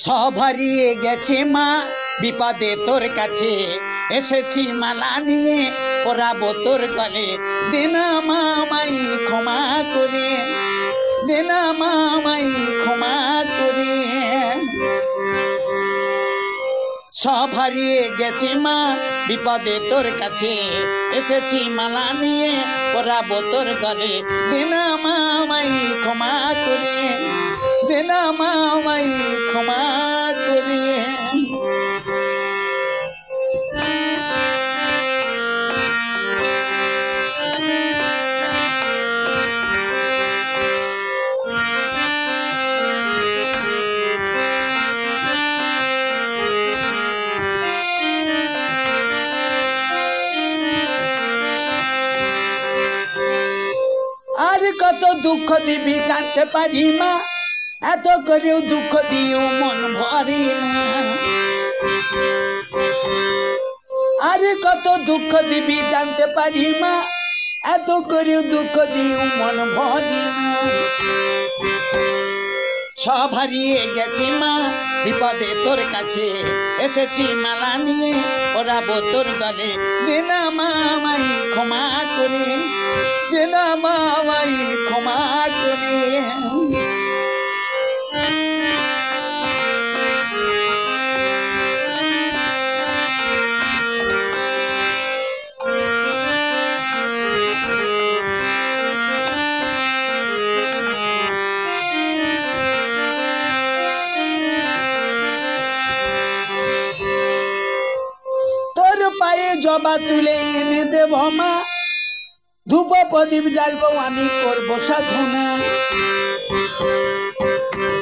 সব হারিয়ে গেছে মা, বিপদে তোর কাছে এসেছি মালা নিয়ে, পরাবো তোর গলে। দেনা মা আমায় ক্ষমা করে, দেনা মা আমায় ক্ষমা করে। সব হারিয়ে গেছে মা, বিপদে তোর কাছে এসেছি মালা নিয়ে, পরাবো তোর গলে। দেনা মা আমায় ক্ষমা করে, দেনা মা আমায় ক্ষমা করে। আর কত দুঃখ দিবি জানতে পারি মা, এত করেও দুঃখ দিও মন ভরে না। আর কত দুঃখ দিবি জানতে পারি মা, এত করেও দুঃখ দিও মন ভরে না। সব হারিয়ে গেছে মা, বিপদে তোর কাছে এসেছি মালা নিয়ে, পরাবো তোর গলে। দেনা মা আমায় ক্ষমা করে, দেনা মা আমায় ক্ষমা করে। তোর পায়ে জবা তুলে এনে দেব মা, ধূপ প্রদীপ জ্বালবো আমি করবো সাধনা।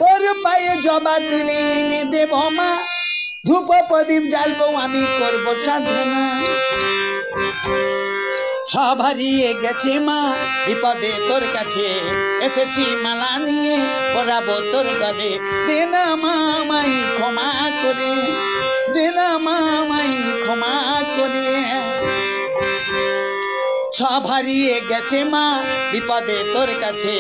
তোর পায়ে জবা তুলে এনে দেব মা, ধূপ প্রদীপ জ্বালবো আমি করবো সাধনা। সব হারিয়ে গেছে মা, বিপদে তোর কাছে এসেছি মালা নিয়ে, পরাবো তোর গলে। দেনা মা আমায় ক্ষমা করে, দেনা মা আমায় ক্ষমা করে। সব হারিয়ে গেছে মা, বিপদে তোর কাছে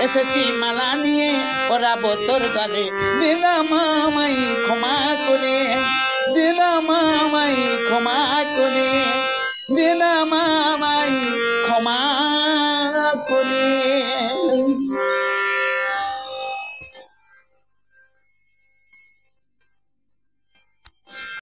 এসেছি মালা নিয়ে, পরাবো তোর গলে। দেনা মা আমায় ক্ষমা করে, দেনা মা আমায় ক্ষমা করে, দেনা মা আমায় ক্ষমা করে।